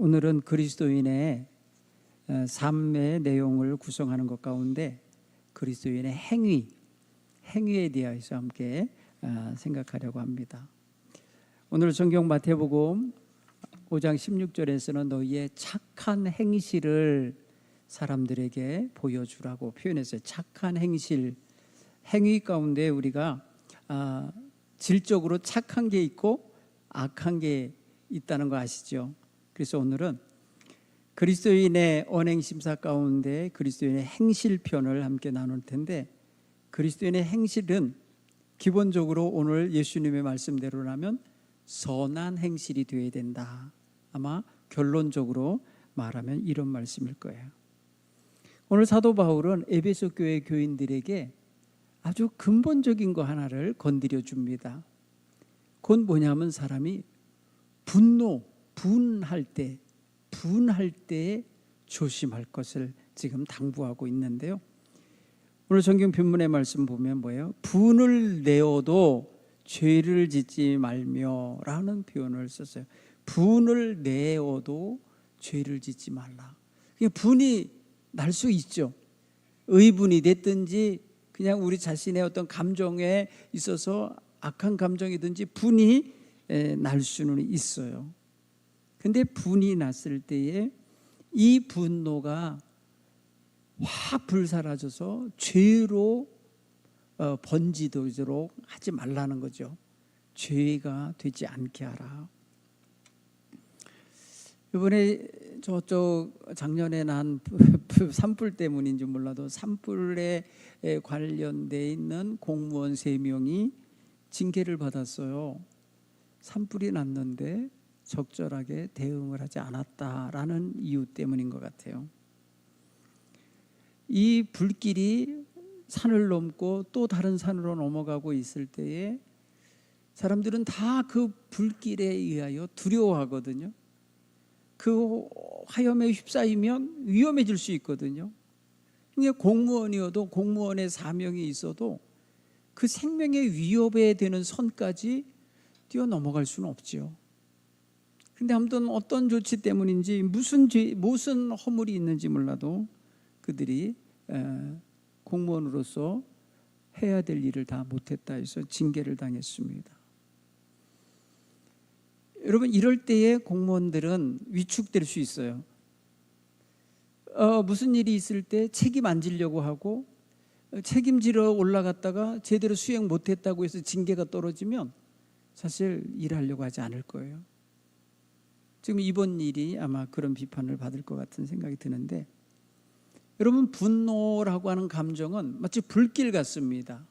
오늘은 그리스도인의 삶의 내용을 구성하는 것 가운데 그리스도인의 행위에 대해서 함께 생각하려고 합니다. 오늘 성경 마태복음 5장 16절에서는 너희의 착한 행실을 사람들에게 보여주라고 표현했어요. 착한 행실, 행위 가운데 우리가 질적으로 착한 게 있고 악한 게 있다는 거 아시죠? 그래서 오늘은 그리스도인의 언행심사 가운데 그리스도인의 행실편을 함께 나눌 텐데, 그리스도인의 행실은 기본적으로 오늘 예수님의 말씀대로라면 선한 행실이 되어야 된다. 아마 결론적으로 말하면 이런 말씀일 거예요. 오늘 사도 바울은 에베소 교회 교인들에게 아주 근본적인 거 하나를 건드려 줍니다. 그건 뭐냐면 사람이 분할 때 조심할 것을 지금 당부하고 있는데요. 오늘 성경 본문의 말씀 보면 뭐예요? 분을 내어도 죄를 짓지 말며 라는 표현을 썼어요. 분을 내어도 죄를 짓지 말라. 분이 날 수 있죠. 의분이 됐든지 그냥 우리 자신의 어떤 감정에 있어서 악한 감정이든지 분이 날 수는 있어요. 근데 분이 났을 때에 이 분노가 확 불사라져서 죄로 번지도록 하지 말라는 거죠. 죄가 되지 않게 하라. 이번에 저쪽 작년에 난 산불 때문인지 몰라도 산불에 관련돼 있는 공무원 3명이 징계를 받았어요. 산불이 났는데 적절하게 대응을 하지 않았다라는 이유 때문인 것 같아요. 이 불길이 산을 넘고 또 다른 산으로 넘어가고 있을 때에 사람들은 다 그 불길에 의하여 두려워하거든요. 그 화염에 휩싸이면 위험해질 수 있거든요. 그러니까 공무원이어도 공무원의 사명이 있어도 그 생명의 위협에 되는 선까지 뛰어넘어갈 수는 없죠. 근데 아무튼 어떤 조치 때문인지 무슨 허물이 있는지 몰라도 그들이 공무원으로서 해야 될 일을 다 못했다 해서 징계를 당했습니다. 여러분, 이럴 때에 공무원들은 위축될 수 있어요. 무슨 일이 있을 때 책임 안 지려고 하고 책임지러 올라갔다가 제대로 수행 못했다고 해서 징계가 떨어지면 사실 일하려고 하지 않을 거예요. 지금 이번 일이 아마 그런 비판을 받을 것 같은 생각이 드는데, 여러분, 분노라고 하는 감정은 마치 불길 같습니다.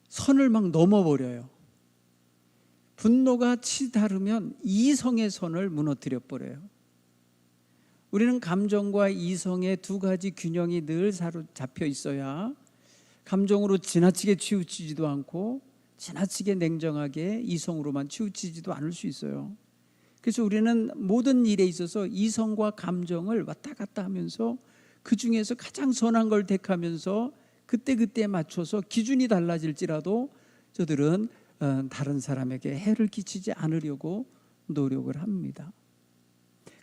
선을 막 넘어버려요. 분노가 치다르면 이성의 선을 무너뜨려 버려요. 우리는 감정과 이성의 두 가지 균형이 늘 사로잡혀 있어야 감정으로 지나치게 치우치지도 않고 지나치게 냉정하게 이성으로만 치우치지도 않을 수 있어요. 그래서 우리는 모든 일에 있어서 이성과 감정을 왔다 갔다 하면서 그 중에서 가장 선한 걸 택하면서 그때 맞춰서 기준이 달라질지라도 저들은 다른 사람에게 해를 끼치지 않으려고 노력을 합니다.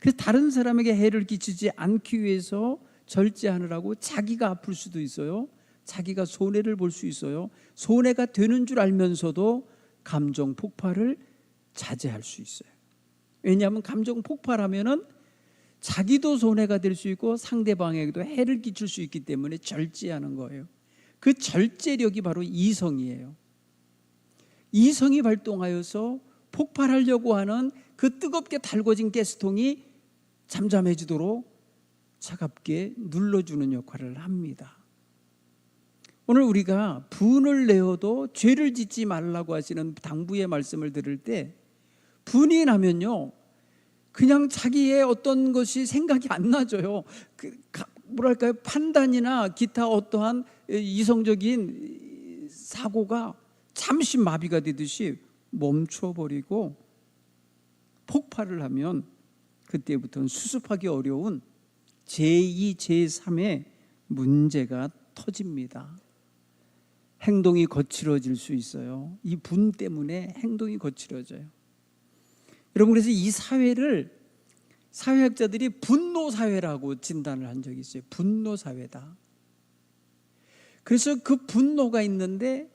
그래서 다른 사람에게 해를 끼치지 않기 위해서 절제하느라고 자기가 아플 수도 있어요. 자기가 손해를 볼 수 있어요. 손해가 되는 줄 알면서도 감정 폭발을 자제할 수 있어요. 왜냐하면 감정 폭발하면은 자기도 손해가 될 수 있고 상대방에게도 해를 끼칠 수 있기 때문에 절제하는 거예요. 그 절제력이 바로 이성이에요. 이성이 발동하여서 폭발하려고 하는 그 뜨겁게 달궈진 가스통이 잠잠해지도록 차갑게 눌러주는 역할을 합니다. 오늘 우리가 분을 내어도 죄를 짓지 말라고 하시는 당부의 말씀을 들을 때, 분이 나면요 그냥 자기의 어떤 것이 생각이 안 나져요. 뭐랄까요, 판단이나 기타 어떠한 이성적인 사고가 잠시 마비가 되듯이 멈춰버리고 폭발을 하면 그때부터는 수습하기 어려운 제2, 제3의 문제가 터집니다. 행동이 거칠어질 수 있어요. 이 분 때문에 행동이 거칠어져요. 여러분, 그래서 이 사회를 사회학자들이 분노 사회라고 진단을 한 적이 있어요. 분노 사회다. 그래서 그 분노가 있는데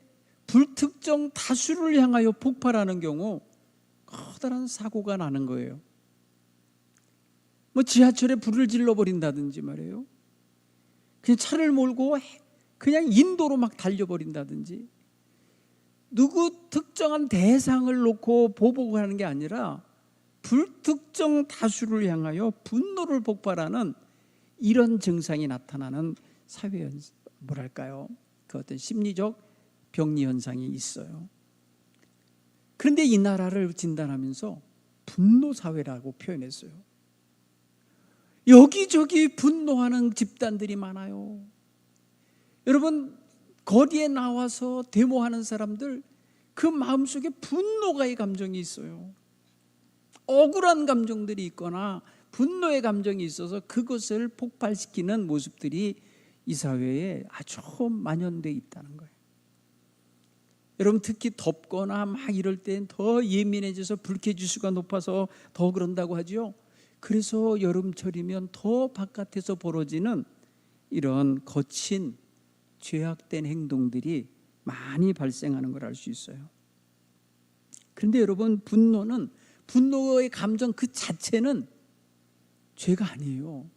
불특정 다수를 향하여 폭발하는 경우 커다란 사고가 나는 거예요. 뭐 지하철에 불을 질러버린다든지 말이에요. 그냥 차를 몰고 그냥 인도로 막 달려버린다든지, 누구 특정한 대상을 놓고 보복을 하는 게 아니라 불특정 다수를 향하여 분노를 폭발하는 이런 증상이 나타나는 사회 뭐랄까요? 그 어떤 심리적 병리 현상이 있어요. 그런데 이 나라를 진단하면서 분노 사회라고 표현했어요. 여기저기 분노하는 집단들이 많아요. 여러분, 거리에 나와서 데모하는 사람들, 그 마음속에 분노가의 감정이 있어요. 억울한 감정들이 있거나 분노의 감정이 있어서 그것을 폭발시키는 모습들이 이 사회에 아주 만연되어 있다는 거예요. 여러분, 특히 덥거나 막 이럴 땐 더 예민해져서 불쾌지수가 높아서 더 그런다고 하죠. 그래서 여름철이면 더 바깥에서 벌어지는 이런 거친 죄악된 행동들이 많이 발생하는 걸 알 수 있어요. 그런데 여러분, 분노의 감정 그 자체는 죄가 아니에요.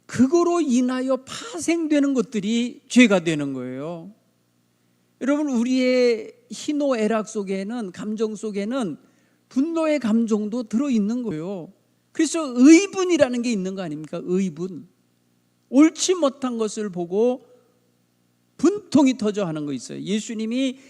그거로 인하여 파생되는 것들이 죄가 되는 거예요. 여러분, 우리의 희노애락 속에는, 감정 속에는 분노의 감정도 들어있는 거예요. 그래서 의분이라는 게 있는 거 아닙니까? 의분. 옳지 못한 것을 보고 분통이 터져 하는 거 있어요. 예수님이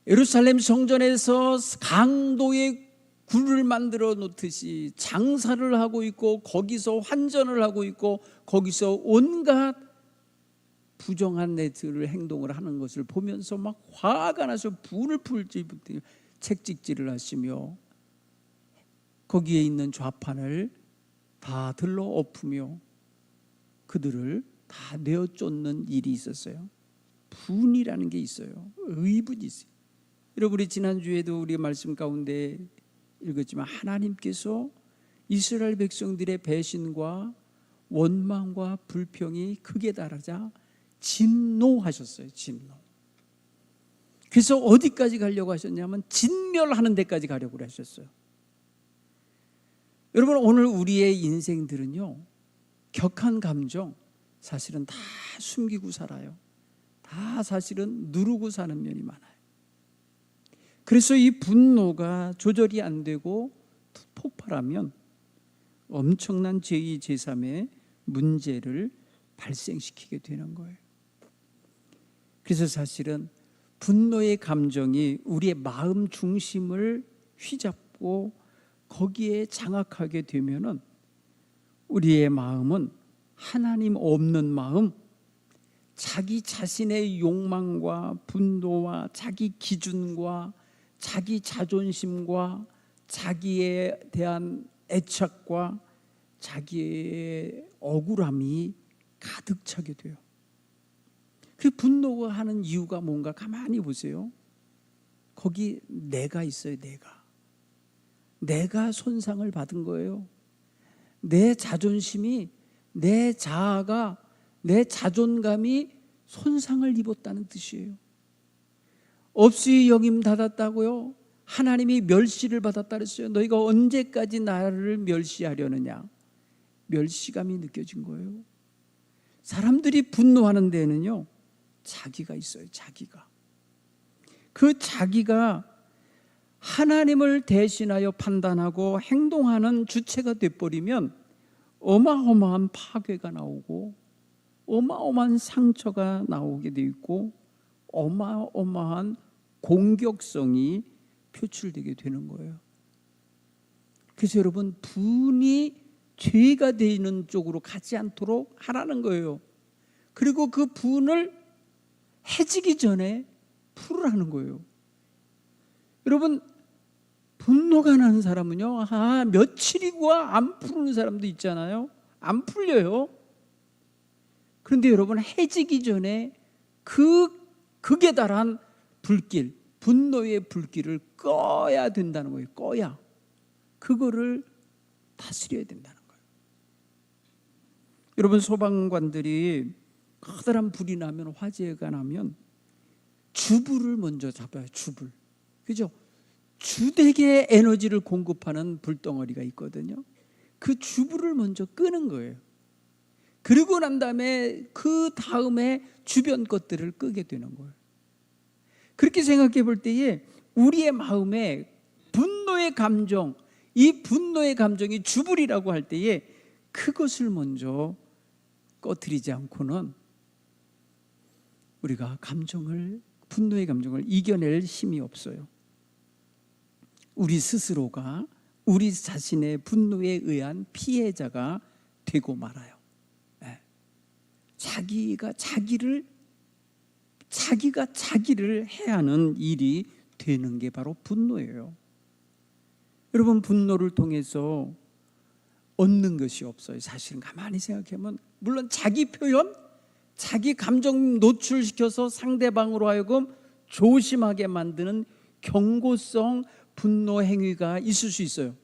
예루살렘 성전에서 강도의 굴을 만들어 놓듯이 장사를 하고 있고, 거기서 환전을 하고 있고, 거기서 온갖 부정한 애들을 행동을 하는 것을 보면서 막 화가 나서 불을 풀지 책찍질을 하시며, 거기에 있는 좌판을 다 들러 엎으며 그들을 다 내어 쫓는 일이 있었어요. 분이라는 게 있어요. 의분이 있어요. 여러분, 우리 지난주에도 우리 말씀 가운데 읽었지만, 하나님께서 이스라엘 백성들의 배신과 원망과 불평이 크게 달하자 진노하셨어요. 진노. 그래서 어디까지 가려고 하셨냐면 진멸하는 데까지 가려고 하셨어요. 여러분, 오늘 우리의 인생들은요, 격한 감정 사실은 다 숨기고 살아요. 다 사실은 누르고 사는 면이 많아요. 그래서 이 분노가 조절이 안 되고 폭발하면 엄청난 제2, 제3의 문제를 발생시키게 되는 거예요. 그래서 사실은 분노의 감정이 우리의 마음 중심을 휘잡고 거기에 장악하게 되면은 우리의 마음은 하나님 없는 마음, 자기 자신의 욕망과 분노와 자기 기준과 자기 자존심과 자기에 대한 애착과 자기의 억울함이 가득 차게 돼요. 그 분노가 하는 이유가 뭔가 가만히 보세요. 거기 내가 있어요. 내가 손상을 받은 거예요. 내 자존심이, 내 자아가, 내 자존감이 손상을 입었다는 뜻이에요. 없이 여김 받았다고요? 하나님이 멸시를 받았다 그랬어요. 너희가 언제까지 나를 멸시하려느냐? 멸시감이 느껴진 거예요. 사람들이 분노하는 데는요, 자기가 있어요. 자기가. 그 자기가 하나님을 대신하여 판단하고 행동하는 주체가 돼버리면 어마어마한 파괴가 나오고 어마어마한 상처가 나오게 돼 있고 어마어마한 공격성이 표출되게 되는 거예요. 그래서 여러분, 분이 죄가 되는 쪽으로 가지 않도록 하라는 거예요. 그리고 그 분을 해지기 전에 풀으라는 거예요. 여러분, 분노가 나는 사람은요, 며칠이고 안 푸는 사람도 있잖아요. 안 풀려요. 그런데 여러분, 해지기 전에 극에 달한 불길, 분노의 불길을 꺼야 된다는 거예요. 꺼야. 그거를 다 다스려야 된다는 거예요. 여러분, 소방관들이 커다란 불이 나면, 화재가 나면 주불을 먼저 잡아요. 주불. 그죠? 주택에 에너지를 공급하는 불덩어리가 있거든요. 그 주불을 먼저 끄는 거예요. 그러고 난 다음에 그 다음에 주변 것들을 끄게 되는 거예요. 그렇게 생각해 볼 때에 우리의 마음에 분노의 감정, 이 분노의 감정이 주불이라고 할 때에 그것을 먼저 꺼뜨리지 않고는 우리가 분노의 감정을 이겨낼 힘이 없어요. 우리 스스로가 우리 자신의 분노에 의한 피해자가 되고 말아요. 자기가 자기를 해야 하는 일이 되는 게 바로 분노예요. 여러분, 분노를 통해서 얻는 것이 없어요. 사실은 가만히 생각하면, 물론 자기 표현, 자기 감정 노출시켜서 상대방으로 하여금 조심하게 만드는 경고성 분노 행위가 있을 수 있어요.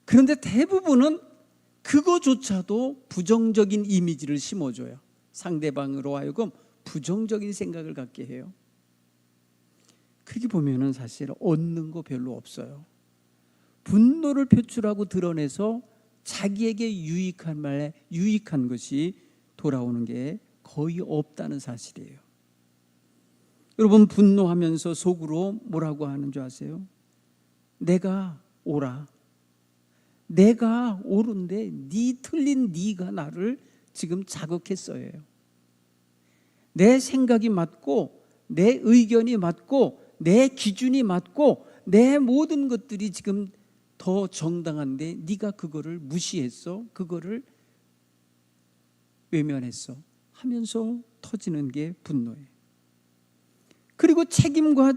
그런데 대부분은 그거조차도 부정적인 이미지를 심어줘요. 상대방으로 하여금 부정적인 생각을 갖게 해요. 그렇게 보면은 사실 얻는 거 별로 없어요. 분노를 표출하고 드러내서 자기에게 유익한 것이 돌아오는 게 거의 없다는 사실이에요. 여러분, 분노하면서 속으로 뭐라고 하는 줄 아세요? 내가 옳아. 내가 옳은데 틀린 네가 나를 지금 자극했어요. 내 생각이 맞고 내 의견이 맞고 내 기준이 맞고 내 모든 것들이 지금 더 정당한데 네가 그거를 무시했어. 그거를 외면했어 하면서 터지는 게 분노예요. 그리고 책임과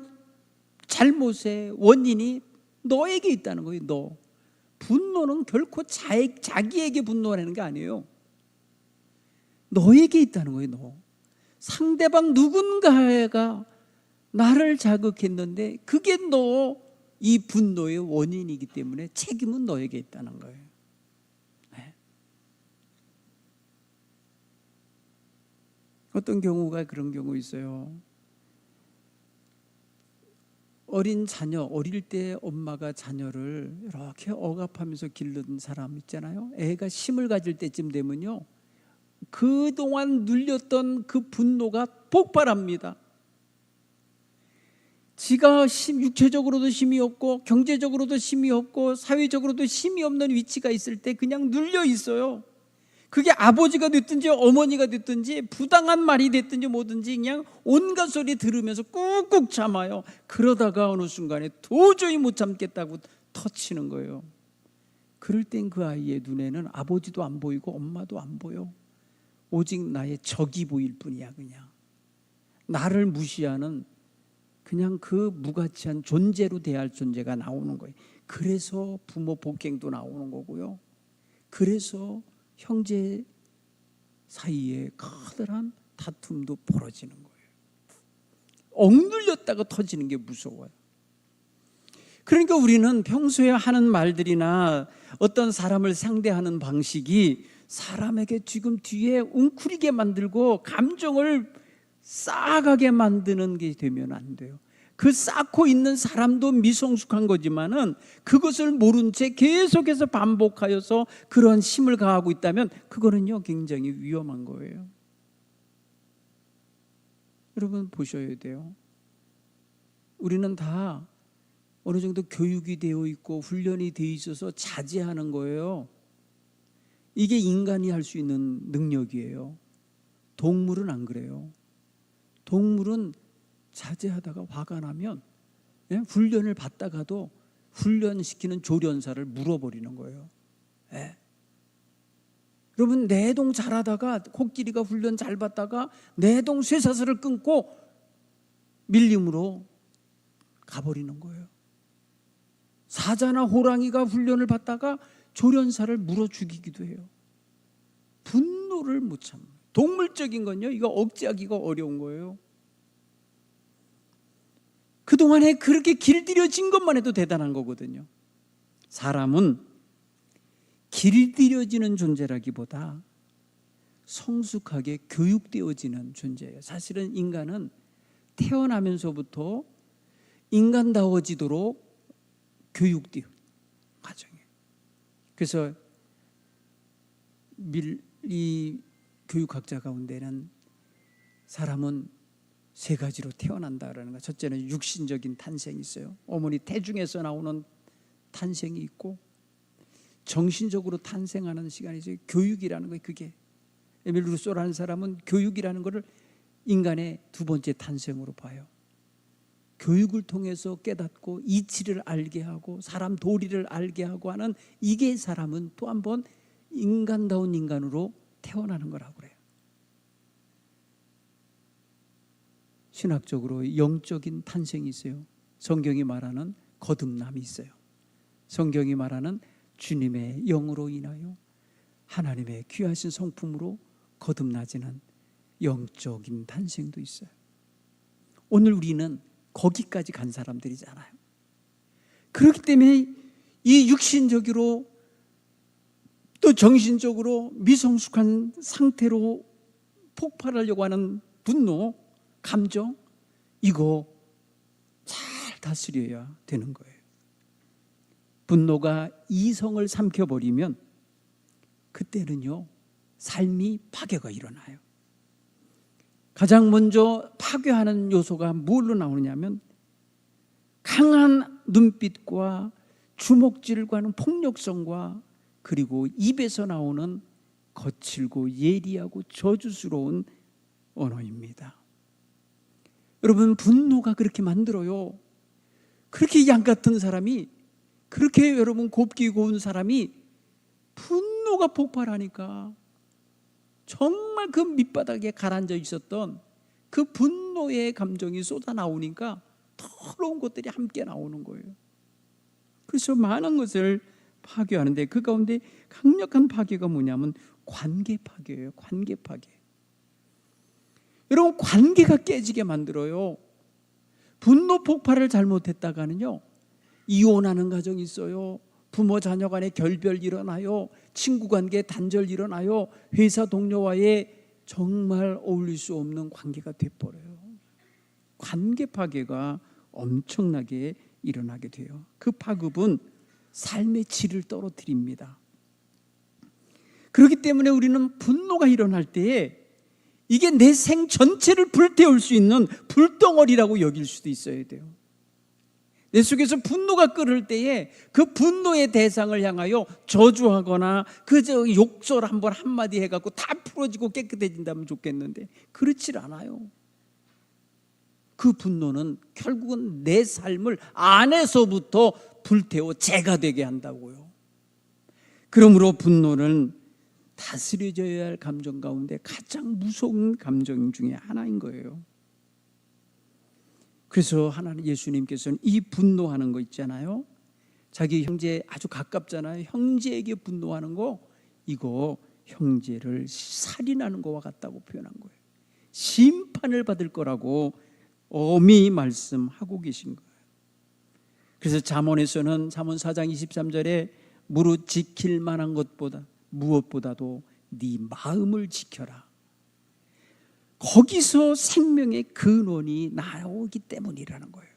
잘못의 원인이 너에게 있다는 거예요. 너. 분노는 결코 자기에게 분노하는 게 아니에요. 너에게 있다는 거예요. 너. 상대방 누군가가 나를 자극했는데 그게 이 분노의 원인이기 때문에 책임은 너에게 있다는 거예요. 네. 어떤 경우가 그런 경우 있어요. 어린 자녀, 어릴 때 엄마가 자녀를 이렇게 억압하면서 기르는 사람 있잖아요. 애가 힘을 가질 때쯤 되면요, 그동안 눌렸던 그 분노가 폭발합니다. 지가 육체적으로도 힘이 없고 경제적으로도 힘이 없고 사회적으로도 힘이 없는 위치가 있을 때 그냥 눌려 있어요. 그게 아버지가 됐든지 어머니가 됐든지 부당한 말이 됐든지 뭐든지 그냥 온갖 소리 들으면서 꾹꾹 참아요. 그러다가 어느 순간에 도저히 못 참겠다고 터치는 거예요. 그럴 땐 그 아이의 눈에는 아버지도 안 보이고 엄마도 안 보여. 오직 나의 적이 보일 뿐이야. 그냥 나를 무시하는 그냥 그 무가치한 존재로 대할 존재가 나오는 거예요. 그래서 부모 폭행도 나오는 거고요. 그래서 형제 사이에 커다란 다툼도 벌어지는 거예요. 억눌렸다가 터지는 게 무서워요. 그러니까 우리는 평소에 하는 말들이나 어떤 사람을 상대하는 방식이 사람에게 지금 뒤에 웅크리게 만들고 감정을 쌓아가게 만드는 게 되면 안 돼요. 그 쌓고 있는 사람도 미성숙한 거지만은 그것을 모른 채 계속해서 반복하여서 그런 힘을 가하고 있다면 그거는요 굉장히 위험한 거예요. 여러분 보셔야 돼요. 우리는 다 어느 정도 교육이 되어 있고 훈련이 되어 있어서 자제하는 거예요. 이게 인간이 할 수 있는 능력이에요. 동물은 안 그래요. 동물은 자제하다가 화가 나면 훈련을 받다가도 훈련시키는 조련사를 물어버리는 거예요. 여러분, 내동 잘하다가 코끼리가 훈련 잘 받다가 내동 쇠사슬을 끊고 밀림으로 가버리는 거예요. 사자나 호랑이가 훈련을 받다가 조련사를 물어 죽이기도 해요. 분노를 못 참아요. 동물적인 건요, 이거 억제하기가 어려운 거예요. 그동안에 그렇게 길들여진 것만 해도 대단한 거거든요. 사람은 길들여지는 존재라기보다 성숙하게 교육되어지는 존재예요. 사실은 인간은 태어나면서부터 인간다워지도록 교육돼요. 과정이에요. 그래서 이 교육학자 가운데는 사람은 세 가지로 태어난다라는 거. 첫째는 육신적인 탄생이 있어요. 어머니 태중에서 나오는 탄생이 있고, 정신적으로 탄생하는 시간이 있어요. 교육이라는 거예요. 그게 에밀 루소라는 사람은 교육이라는 것을 인간의 두 번째 탄생으로 봐요. 교육을 통해서 깨닫고 이치를 알게 하고 사람 도리를 알게 하고 하는, 이게 사람은 또 한 번 인간다운 인간으로 태어나는 거라고 그래요. 신학적으로 영적인 탄생이 있어요. 성경이 말하는 거듭남이 있어요. 성경이 말하는 주님의 영으로 인하여 하나님의 귀하신 성품으로 거듭나지는 영적인 탄생도 있어요. 오늘 우리는 거기까지 간 사람들이잖아요. 그렇기 때문에 이 육신적으로 또 정신적으로 미성숙한 상태로 폭발하려고 하는 분노, 감정, 이거 잘 다스려야 되는 거예요. 분노가 이성을 삼켜버리면 그때는요, 삶이 파괴가 일어나요. 가장 먼저 파괴하는 요소가 뭘로 나오느냐면 강한 눈빛과 주먹질과는 폭력성과, 그리고 입에서 나오는 거칠고 예리하고 저주스러운 언어입니다. 여러분, 분노가 그렇게 만들어요. 그렇게 양 같은 사람이, 그렇게 여러분 곱게 고운 사람이 분노가 폭발하니까 정말 그 밑바닥에 가라앉아 있었던 그 분노의 감정이 쏟아나오니까 더러운 것들이 함께 나오는 거예요. 그래서 많은 것을 파괴하는데, 그 가운데 강력한 파괴가 뭐냐면 관계 파괴예요. 관계 파괴. 여러분, 관계가 깨지게 만들어요. 분노 폭발을 잘못했다가는요, 이혼하는 가정이 있어요. 부모 자녀 간의 결별 일어나요. 친구 관계 단절 일어나요. 회사 동료와의 정말 어울릴 수 없는 관계가 돼버려요. 관계 파괴가 엄청나게 일어나게 돼요. 그 파급은 삶의 질을 떨어뜨립니다. 그렇기 때문에 우리는 분노가 일어날 때에 이게 내 생 전체를 불태울 수 있는 불덩어리라고 여길 수도 있어야 돼요. 내 속에서 분노가 끓을 때에 그 분노의 대상을 향하여 저주하거나 그저 욕설 한마디 해갖고 다 풀어지고 깨끗해진다면 좋겠는데, 그렇지 않아요. 그 분노는 결국은 내 삶을 안에서부터 불태워 재가 되게 한다고요. 그러므로 분노는 다스려져야 할 감정 가운데 가장 무서운 감정 중에 하나인 거예요. 그래서 하나님, 예수님께서는 이 분노하는 거 있잖아요, 자기 형제 아주 가깝잖아요. 형제에게 분노하는 거, 이거 형제를 살인하는 거와 같다고 표현한 거예요. 심판을 받을 거라고 엄히 말씀하고 계신 거예요. 그래서 잠언에서는 잠언 4장 23절에 무릇 지킬 만한 것보다 무엇보다도 네 마음을 지켜라. 거기서 생명의 근원이 나오기 때문이라는 거예요.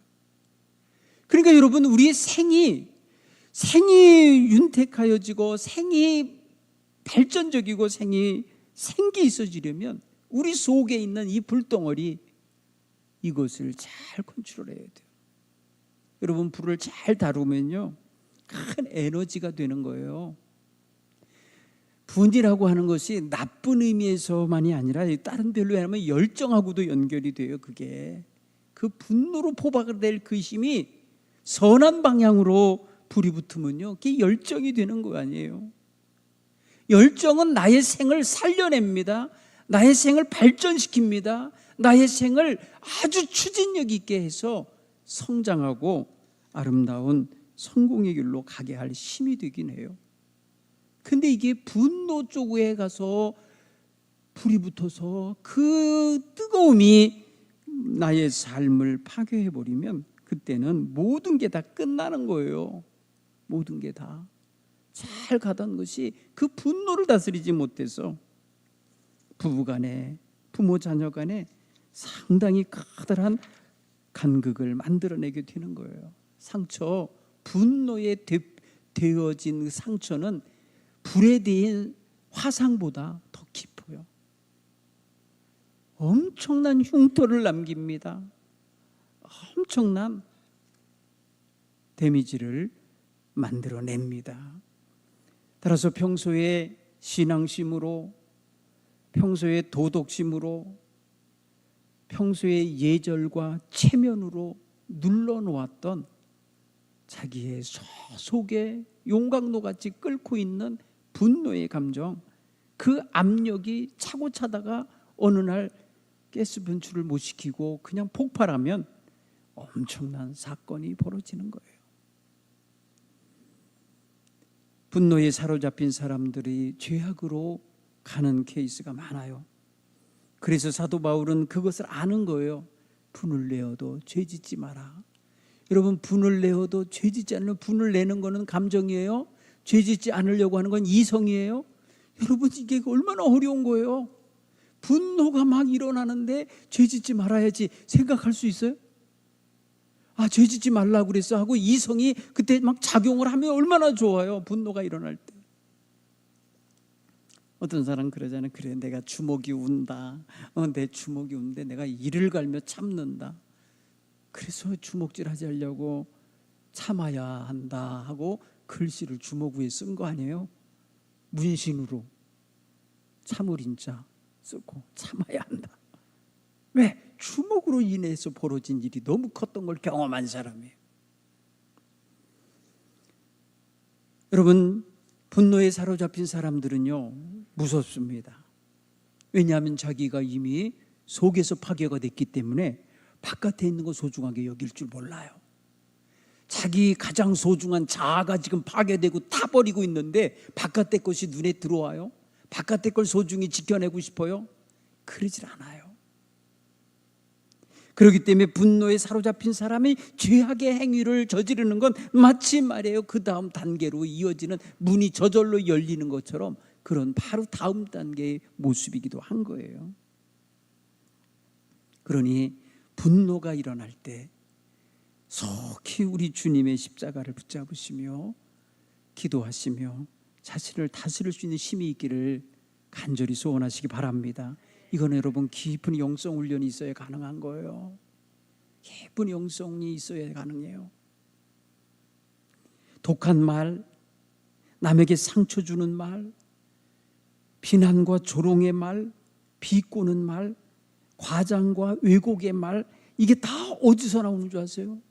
그러니까 여러분, 우리의 생이 윤택하여지고 생이 발전적이고 생이 생기 있어지려면 우리 속에 있는 이 불덩어리, 이것을 잘 컨트롤해야 돼요. 여러분, 불을 잘 다루면요, 큰 에너지가 되는 거예요. 분이라고 하는 것이 나쁜 의미에서만이 아니라 다른 데로 하면 열정하고도 연결이 돼요. 그게 그 분노로 포박을 될 그 힘이 선한 방향으로 불이 붙으면요, 그게 열정이 되는 거 아니에요. 열정은 나의 생을 살려냅니다. 나의 생을 발전시킵니다. 나의 생을 아주 추진력 있게 해서 성장하고 아름다운 성공의 길로 가게 할 힘이 되긴 해요. 근데 이게 분노 쪽에 가서 불이 붙어서 그 뜨거움이 나의 삶을 파괴해버리면 그때는 모든 게 다 끝나는 거예요. 모든 게 다. 잘 가던 것이 그 분노를 다스리지 못해서 부부간에, 부모 자녀 간에 상당히 커다란 간극을 만들어내게 되는 거예요. 상처, 분노에 되어진 상처는 불에 대한 화상보다 더 깊어요. 엄청난 흉터를 남깁니다. 엄청난 데미지를 만들어냅니다. 따라서 평소에 신앙심으로, 평소에 도덕심으로, 평소에 예절과 체면으로 눌러놓았던 자기의 속에 용광로같이 끓고 있는 분노의 감정, 그 압력이 차고 차다가 어느 날 가스 분출을 못 시키고 그냥 폭발하면 엄청난 사건이 벌어지는 거예요. 분노에 사로잡힌 사람들이 죄악으로 가는 케이스가 많아요. 그래서 사도 바울은 그것을 아는 거예요. 분을 내어도 죄짓지 마라. 여러분, 분을 내어도 죄짓지 않는, 분을 내는 거는 감정이에요. 죄짓지 않으려고 하는 건 이성이에요. 여러분, 이게 얼마나 어려운 거예요. 분노가 막 일어나는데 죄짓지 말아야지 생각할 수 있어요? 아, 죄짓지 말라고 그랬어 하고 이성이 그때 막 작용을 하면 얼마나 좋아요. 분노가 일어날 때. 어떤 사람 그러잖아요. 그래, 내가 주먹이 운다. 내 주먹이 운데 내가 이를 갈며 참는다. 그래서 주먹질 하지 않으려고 참아야 한다 하고 글씨를 주먹 위에 쓴 거 아니에요? 문신으로 참을 인자 쓰고 참아야 한다. 왜? 주먹으로 인해서 벌어진 일이 너무 컸던 걸 경험한 사람이에요. 여러분, 분노에 사로잡힌 사람들은요, 무섭습니다. 왜냐하면 자기가 이미 속에서 파괴가 됐기 때문에 바깥에 있는 거 소중하게 여길 줄 몰라요. 자기 가장 소중한 자아가 지금 파괴되고 타버리고 있는데 바깥의 것이 눈에 들어와요? 바깥의 걸 소중히 지켜내고 싶어요? 그러질 않아요. 그렇기 때문에 분노에 사로잡힌 사람이 죄악의 행위를 저지르는 건 마치 말이에요, 그 다음 단계로 이어지는 문이 저절로 열리는 것처럼 그런 바로 다음 단계의 모습이기도 한 거예요. 그러니 분노가 일어날 때 속히 우리 주님의 십자가를 붙잡으시며 기도하시며 자신을 다스릴 수 있는 힘이 있기를 간절히 소원하시기 바랍니다. 이거는 여러분 깊은 영성 훈련이 있어야 가능한 거예요. 깊은 영성이 있어야 가능해요. 독한 말, 남에게 상처 주는 말, 비난과 조롱의 말, 비꼬는 말, 과장과 왜곡의 말, 이게 다 어디서 나오는 줄 아세요?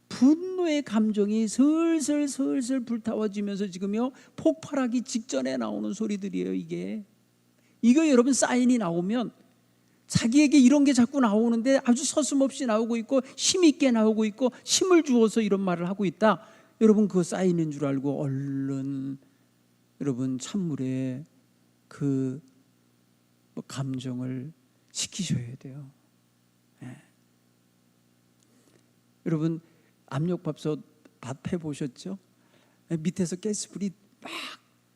분노의 감정이 슬슬 불타워지면서 지금요 폭발하기 직전에 나오는 소리들이에요. 이거 여러분 사인이 나오면 자기에게 이런 게 자꾸 나오는데 아주 서슴없이 나오고 있고 힘있게 나오고 있고 힘을 주어서 이런 말을 하고 있다. 여러분 그 사인인 줄 알고 얼른 여러분 찬물에 그 감정을 식히셔야 돼요. 네. 여러분 압력밥솥 밥 해보셨죠? 밑에서 가스불이 막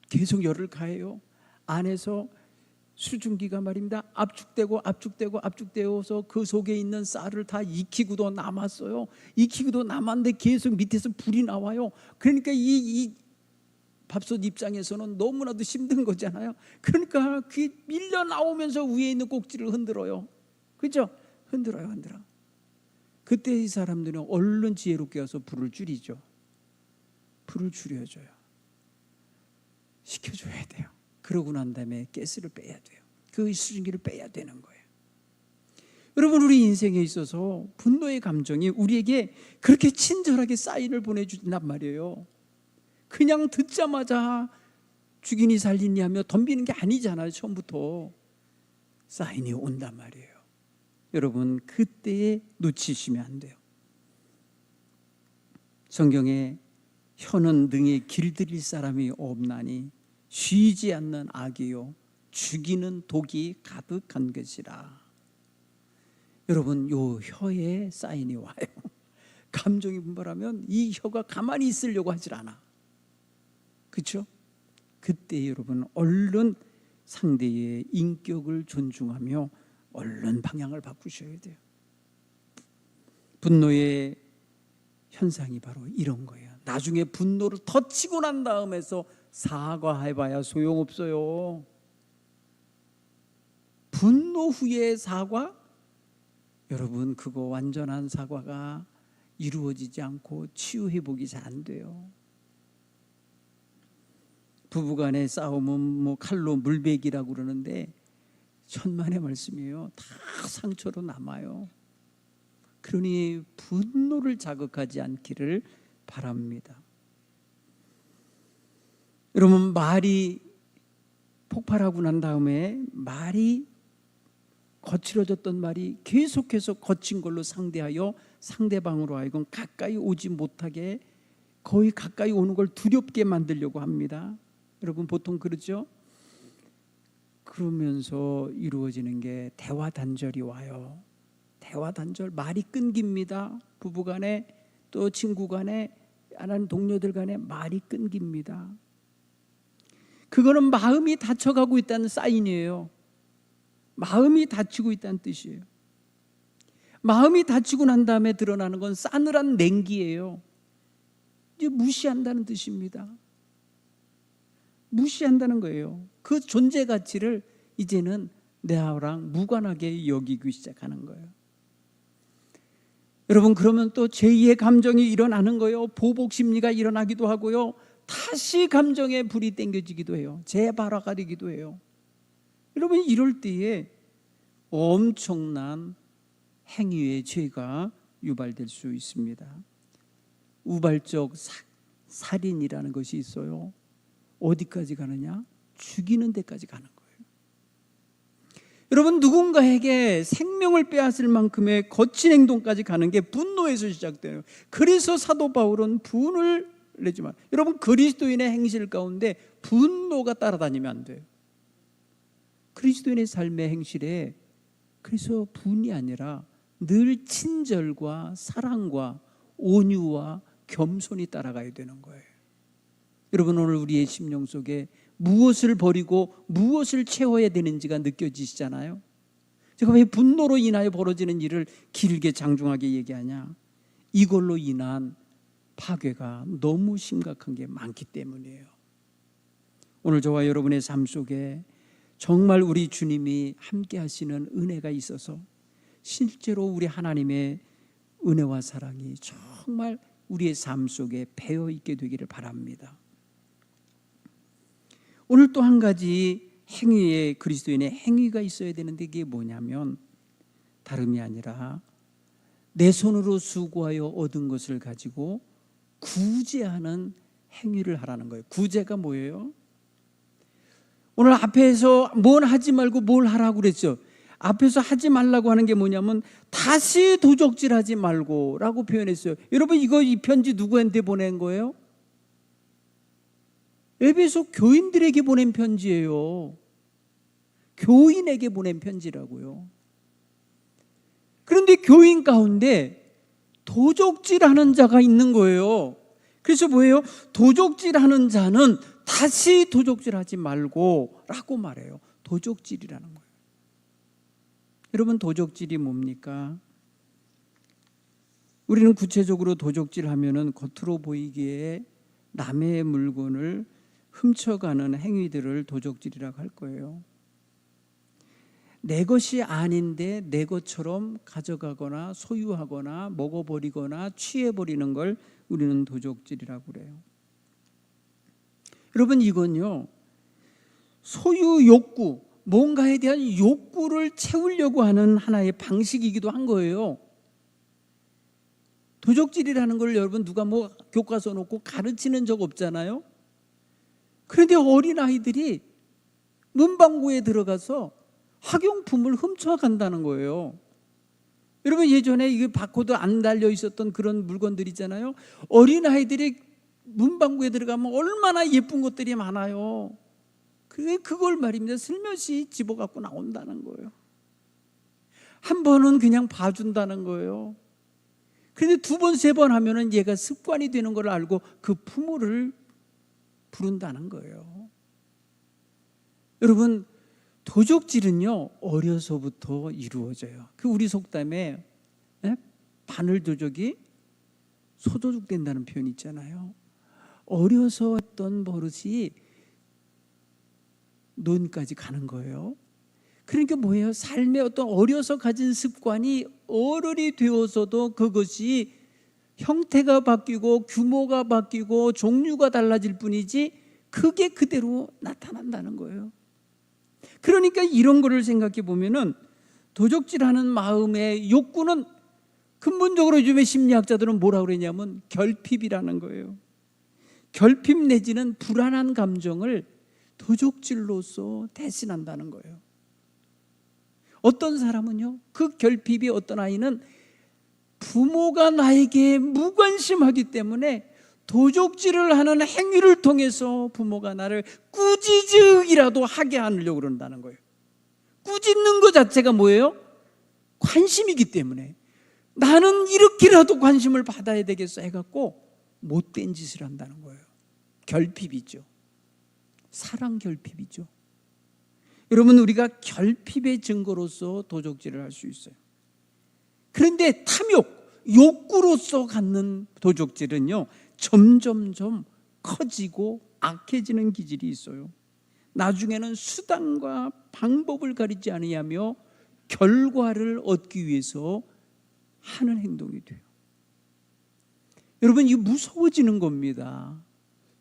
계속 열을 가해요. 안에서 수증기가 말입니다. 압축되어서 그 속에 있는 쌀을 다 익히고도 남았어요. 익히고도 남았는데 계속 밑에서 불이 나와요. 그러니까 이 밥솥 입장에서는 너무나도 힘든 거잖아요. 그러니까 그게 밀려 나오면서 위에 있는 꼭지를 흔들어요. 그렇죠? 흔들어요. 그때 이 사람들은 얼른 지혜롭게 와서 불을 줄이죠. 불을 줄여줘요. 식혀줘야 돼요. 그러고 난 다음에 가스를 빼야 돼요. 그 수증기를 빼야 되는 거예요. 여러분 우리 인생에 있어서 분노의 감정이 우리에게 그렇게 친절하게 사인을 보내준단 말이에요. 그냥 듣자마자 죽이니 살리니 하며 덤비는 게 아니잖아요. 처음부터 사인이 온단 말이에요. 여러분 그때에 놓치시면 안 돼요. 성경에 혀는 능히 길들일 사람이 없나니 쉬지 않는 악이요 죽이는 독이 가득한 것이라. 여러분 요 혀에 사인이 와요. 감정이 분발하면 이 혀가 가만히 있으려고 하질 않아. 그렇죠? 그때 여러분 얼른 상대의 인격을 존중하며 얼른 방향을 바꾸셔야 돼요. 분노의 현상이 바로 이런 거예요. 나중에 분노를 더 치고 난 다음에서 사과해봐야 소용없어요. 분노 후의 사과? 여러분 그거 완전한 사과가 이루어지지 않고 치유 회복이 잘 안 돼요. 부부간의 싸움은 뭐 칼로 물베기라고 그러는데 천만의 말씀이에요. 다 상처로 남아요. 그러니 분노를 자극하지 않기를 바랍니다. 여러분 말이 폭발하고 난 다음에 말이 거칠어졌던 말이 계속해서 거친 걸로 상대하여 상대방으로 하여금 가까이 오지 못하게 거의 가까이 오는 걸 두렵게 만들려고 합니다. 여러분 보통 그러죠? 그러면서 이루어지는 게 대화 단절이 와요. 대화 단절, 말이 끊깁니다. 부부 간에 또 친구 간에 아는 동료들 간에 말이 끊깁니다. 그거는 마음이 다쳐가고 있다는 사인이에요. 마음이 다치고 있다는 뜻이에요. 마음이 다치고 난 다음에 드러나는 건 싸늘한 냉기예요. 이제 무시한다는 뜻입니다. 무시한다는 거예요. 그 존재 가치를 이제는 나랑 무관하게 여기기 시작하는 거예요. 여러분 그러면 또 제2의 감정이 일어나는 거예요. 보복 심리가 일어나기도 하고요. 다시 감정에 불이 땡겨지기도 해요. 재발화가 되기도 해요. 여러분 이럴 때에 엄청난 행위의 죄가 유발될 수 있습니다. 우발적 살인이라는 것이 있어요. 어디까지 가느냐? 죽이는 데까지 가는 거예요. 여러분 누군가에게 생명을 빼앗을 만큼의 거친 행동까지 가는 게 분노에서 시작돼요. 그래서 사도 바울은 분을 내지만 여러분 그리스도인의 행실 가운데 분노가 따라다니면 안 돼요. 그리스도인의 삶의 행실에 그래서 분이 아니라 늘 친절과 사랑과 온유와 겸손이 따라가야 되는 거예요. 여러분 오늘 우리의 심령 속에 무엇을 버리고 무엇을 채워야 되는지가 느껴지시잖아요. 제가 왜 분노로 인하여 벌어지는 일을 길게 장중하게 얘기하냐? 이걸로 인한 파괴가 너무 심각한 게 많기 때문이에요. 오늘 저와 여러분의 삶 속에 정말 우리 주님이 함께 하시는 은혜가 있어서 실제로 우리 하나님의 은혜와 사랑이 정말 우리의 삶 속에 배어 있게 되기를 바랍니다. 오늘 또 한 가지 행위에 그리스도인의 행위가 있어야 되는데 이게 뭐냐면 다름이 아니라 내 손으로 수고하여 얻은 것을 가지고 구제하는 행위를 하라는 거예요. 구제가 뭐예요? 오늘 앞에서 뭘 하지 말고 뭘 하라고 그랬죠. 앞에서 하지 말라고 하는 게 뭐냐면 다시 도적질하지 말고 라고 표현했어요. 여러분 이 편지 누구한테 보낸 거예요? 에베소 교인들에게 보낸 편지예요. 교인에게 보낸 편지라고요. 그런데 교인 가운데 도적질하는 자가 있는 거예요. 그래서 뭐예요? 도적질하는 자는 다시 도적질하지 말고 라고 말해요. 도적질이라는 거예요. 여러분 도적질이 뭡니까? 우리는 구체적으로 도적질하면은 겉으로 보이기에 남의 물건을 훔쳐가는 행위들을 도적질이라고 할 거예요. 내 것이 아닌데 내 것처럼 가져가거나 소유하거나 먹어버리거나 취해버리는 걸 우리는 도적질이라고 그래요. 여러분 이건요 소유 욕구, 뭔가에 대한 욕구를 채우려고 하는 하나의 방식이기도 한 거예요. 도적질이라는 걸 여러분 누가 뭐 교과서 놓고 가르치는 적 없잖아요. 그런데 어린아이들이 문방구에 들어가서 학용품을 훔쳐간다는 거예요. 여러분 예전에 이게 바코드 안 달려 있었던 그런 물건들 있잖아요. 어린아이들이 문방구에 들어가면 얼마나 예쁜 것들이 많아요. 그걸 말입니다. 슬며시 집어갖고 나온다는 거예요. 한 번은 그냥 봐준다는 거예요. 그런데 두 번, 세 번 하면은 얘가 습관이 되는 걸 알고 그 품을 부른다는 거예요. 여러분, 도적질은요 어려서부터 이루어져요. 그 우리 속담에 바늘도적이 소도둑 된다는 표현이 있잖아요. 어려서 했던 버릇이 노인까지 가는 거예요. 그러니까 뭐예요? 삶의 어떤 어려서 가진 습관이 어른이 되어서도 그것이 형태가 바뀌고 규모가 바뀌고 종류가 달라질 뿐이지 그게 그대로 나타난다는 거예요. 그러니까 이런 거를 생각해 보면은 도적질하는 마음의 욕구는 근본적으로 요즘에 심리학자들은 뭐라고 그러냐면 결핍이라는 거예요. 결핍 내지는 불안한 감정을 도적질로서 대신한다는 거예요. 어떤 사람은요, 그 결핍이 어떤 아이는 부모가 나에게 무관심하기 때문에 도적질을 하는 행위를 통해서 부모가 나를 꾸짖으기라도 하게 하려고 그런다는 거예요. 꾸짖는 것 자체가 뭐예요? 관심이기 때문에 나는 이렇게라도 관심을 받아야 되겠어 해갖고 못된 짓을 한다는 거예요. 결핍이죠. 사랑 결핍이죠. 여러분, 우리가 결핍의 증거로서 도적질을 할 수 있어요. 그런데 탐욕, 욕구로서 갖는 도적질은요 점점점 커지고 악해지는 기질이 있어요. 나중에는 수단과 방법을 가리지 아니하며 결과를 얻기 위해서 하는 행동이 돼요. 여러분, 이게 무서워지는 겁니다.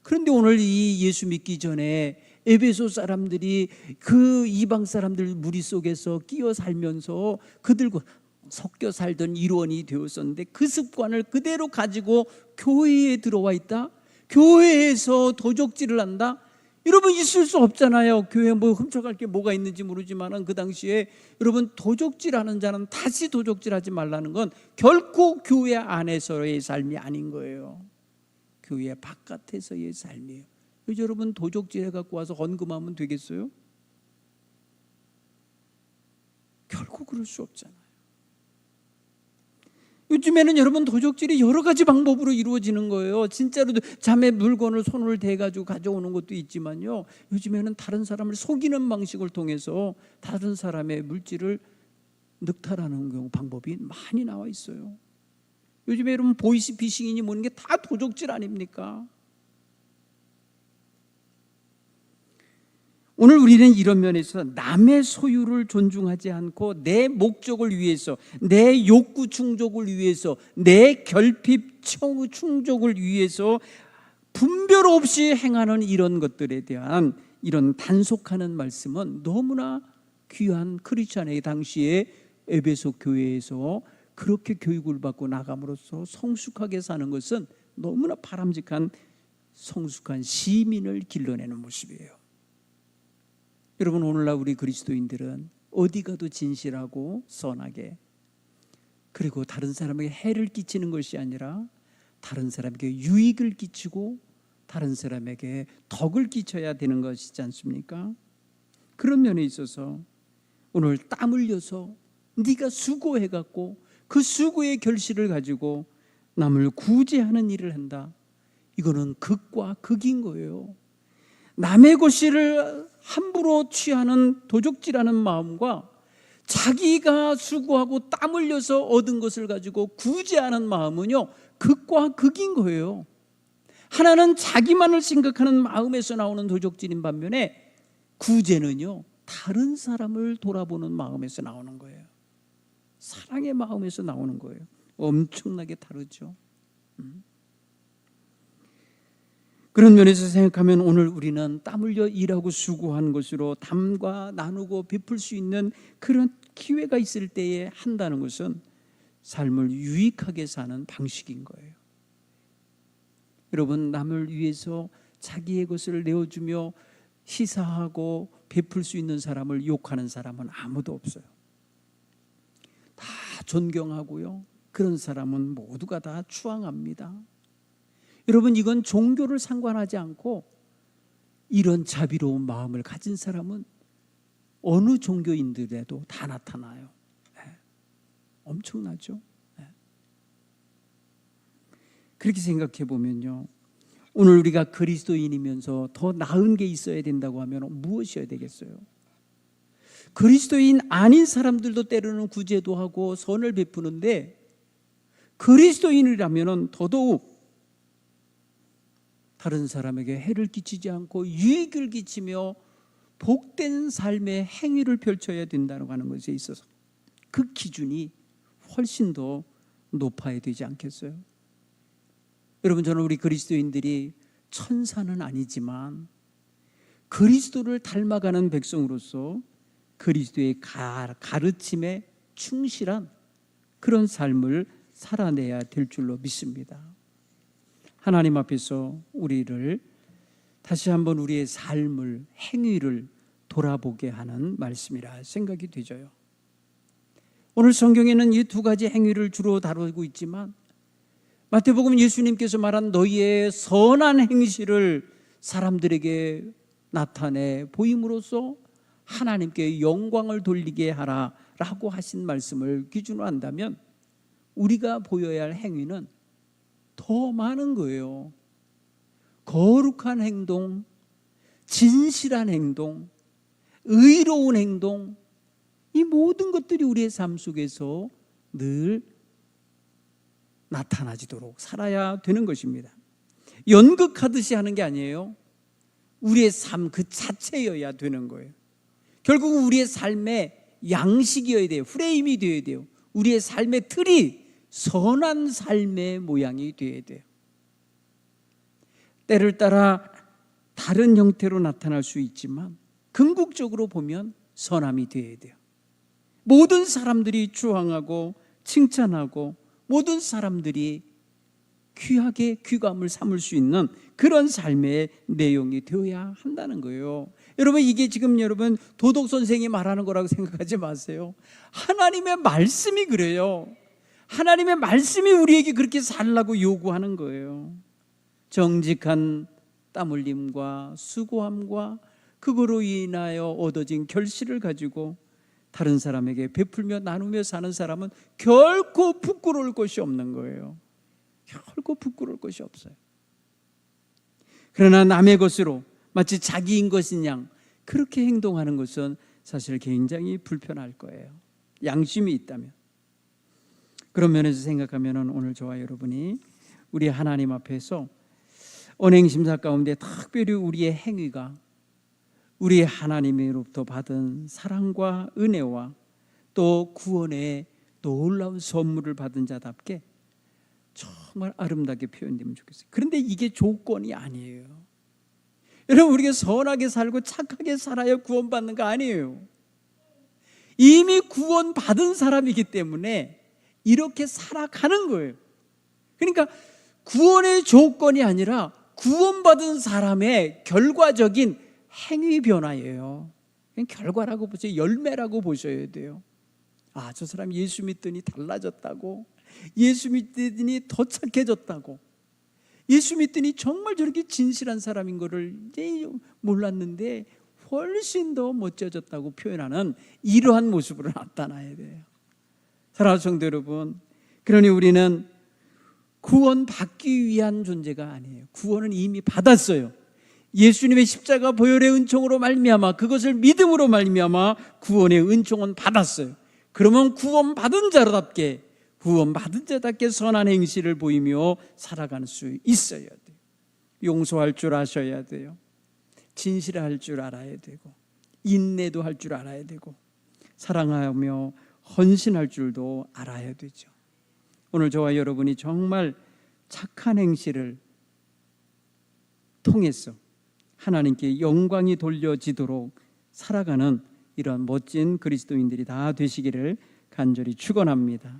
그런데 오늘 이 예수 믿기 전에 에베소 사람들이 그 이방 사람들 무리 속에서 끼어 살면서 그들과 섞여 살던 일원이 되었었는데 그 습관을 그대로 가지고 교회에 들어와 있다? 교회에서 도적질을 한다? 여러분, 있을 수 없잖아요. 교회에 뭐 훔쳐갈 게 뭐가 있는지 모르지만 그 당시에 여러분, 도적질하는 자는 다시 도적질하지 말라는 건 결코 교회 안에서의 삶이 아닌 거예요. 교회 바깥에서의 삶이에요. 그래서 여러분, 도적질해 갖고 와서 헌금하면 되겠어요? 결코 그럴 수 없잖아요. 요즘에는 여러분, 도적질이 여러 가지 방법으로 이루어지는 거예요. 진짜로 자매 물건을 손을 대가지고 가져오는 것도 있지만요, 요즘에는 다른 사람을 속이는 방식을 통해서 다른 사람의 물질을 늑탈하는 경우 방법이 많이 나와 있어요. 요즘에 여러분, 보이스피싱이니 뭐는 게 다 도적질 아닙니까? 오늘 우리는 이런 면에서 남의 소유를 존중하지 않고 내 목적을 위해서, 내 욕구 충족을 위해서, 내 결핍 충족을 위해서 분별 없이 행하는 이런 것들에 대한 이런 단속하는 말씀은 너무나 귀한 크리스찬의 당시에 에베소 교회에서 그렇게 교육을 받고 나감으로써 성숙하게 사는 것은 너무나 바람직한 성숙한 시민을 길러내는 모습이에요. 여러분, 오늘날 우리 그리스도인들은 어디 가도 진실하고 선하게, 그리고 다른 사람에게 해를 끼치는 것이 아니라 다른 사람에게 유익을 끼치고 다른 사람에게 덕을 끼쳐야 되는 것이지 않습니까? 그런 면에 있어서 오늘 땀 흘려서 네가 수고해갖고 그 수고의 결실을 가지고 남을 구제하는 일을 한다. 이거는 극과 극인 거예요. 남의 것을 함부로 취하는 도적질하는 마음과 자기가 수고하고 땀 흘려서 얻은 것을 가지고 구제하는 마음은요 극과 극인 거예요. 하나는 자기만을 생각하는 마음에서 나오는 도적질인 반면에 구제는요 다른 사람을 돌아보는 마음에서 나오는 거예요. 사랑의 마음에서 나오는 거예요. 엄청나게 다르죠. 그런 면에서 생각하면 오늘 우리는 땀 흘려 일하고 수고한 것으로 담과 나누고 베풀 수 있는 그런 기회가 있을 때에 한다는 것은 삶을 유익하게 사는 방식인 거예요. 여러분, 남을 위해서 자기의 것을 내어주며 시사하고 베풀 수 있는 사람을 욕하는 사람은 아무도 없어요. 다 존경하고요, 그런 사람은 모두가 다 추앙합니다. 여러분, 이건 종교를 상관하지 않고 이런 자비로운 마음을 가진 사람은 어느 종교인들에도 다 나타나요. 엄청나죠. 그렇게 생각해 보면요, 오늘 우리가 그리스도인이면서 더 나은 게 있어야 된다고 하면 무엇이어야 되겠어요? 그리스도인 아닌 사람들도 때로는 구제도 하고 선을 베푸는데 그리스도인이라면 더더욱 다른 사람에게 해를 끼치지 않고 유익을 끼치며 복된 삶의 행위를 펼쳐야 된다고 하는 것에 있어서 그 기준이 훨씬 더 높아야 되지 않겠어요? 여러분, 저는 우리 그리스도인들이 천사는 아니지만 그리스도를 닮아가는 백성으로서 그리스도의 가르침에 충실한 그런 삶을 살아내야 될 줄로 믿습니다. 하나님 앞에서 우리를 다시 한번 우리의 삶을, 행위를 돌아보게 하는 말씀이라 생각이 되져요. 오늘 성경에는 이 두 가지 행위를 주로 다루고 있지만 마태복음 예수님께서 말한 너희의 선한 행실을 사람들에게 나타내 보임으로써 하나님께 영광을 돌리게 하라라고 하신 말씀을 기준으로 한다면 우리가 보여야 할 행위는 더 많은 거예요. 거룩한 행동, 진실한 행동, 의로운 행동, 이 모든 것들이 우리의 삶 속에서 늘 나타나지도록 살아야 되는 것입니다. 연극하듯이 하는 게 아니에요. 우리의 삶 그 자체여야 되는 거예요. 결국은 우리의 삶의 양식이어야 돼요. 프레임이 되어야 돼요. 우리의 삶의 틀이 선한 삶의 모양이 되어야 돼요. 때를 따라 다른 형태로 나타날 수 있지만 궁극적으로 보면 선함이 되어야 돼요. 모든 사람들이 추앙하고 칭찬하고 모든 사람들이 귀하게 귀감을 삼을 수 있는 그런 삶의 내용이 되어야 한다는 거예요. 여러분, 이게 지금 여러분 도덕 선생이 말하는 거라고 생각하지 마세요. 하나님의 말씀이 그래요. 하나님의 말씀이 우리에게 그렇게 살라고 요구하는 거예요. 정직한 땀 흘림과 수고함과 그거로 인하여 얻어진 결실을 가지고 다른 사람에게 베풀며 나누며 사는 사람은 결코 부끄러울 것이 없는 거예요. 결코 부끄러울 것이 없어요. 그러나 남의 것으로 마치 자기인 것인 양 그렇게 행동하는 것은 사실 굉장히 불편할 거예요. 양심이 있다면. 그런 면에서 생각하면 오늘 저와 여러분이 우리 하나님 앞에서 언행심사 가운데 특별히 우리의 행위가 우리 하나님으로부터 받은 사랑과 은혜와 또 구원의 놀라운 선물을 받은 자답게 정말 아름답게 표현되면 좋겠어요. 그런데 이게 조건이 아니에요. 여러분, 우리가 선하게 살고 착하게 살아야 구원받는 거 아니에요. 이미 구원받은 사람이기 때문에 이렇게 살아가는 거예요. 그러니까 구원의 조건이 아니라 구원받은 사람의 결과적인 행위 변화예요. 그냥 결과라고 보세요. 열매라고 보셔야 돼요. 아, 저 사람 예수 믿더니 달라졌다고, 예수 믿더니 더 착해졌다고, 예수 믿더니 정말 저렇게 진실한 사람인 거를 이제 몰랐는데 훨씬 더 멋져졌다고 표현하는 이러한 모습으로 나타나야 돼요. 사랑하는 성도 여러분, 그러니 우리는 구원받기 위한 존재가 아니에요. 구원은 이미 받았어요. 예수님의 십자가 보혈의 은총으로 말미암아 그것을 믿음으로 말미암아 구원의 은총은 받았어요. 그러면 구원받은 자답게 선한 행실을 보이며 살아갈 수 있어야 돼요. 용서할 줄 아셔야 돼요. 진실할 줄 알아야 되고 인내도 할 줄 알아야 되고 사랑하며 헌신할 줄도 알아야 되죠. 오늘 저와 여러분이 정말 착한 행실을 통해서 하나님께 영광이 돌려지도록 살아가는 이런 멋진 그리스도인들이 다 되시기를 간절히 축원합니다.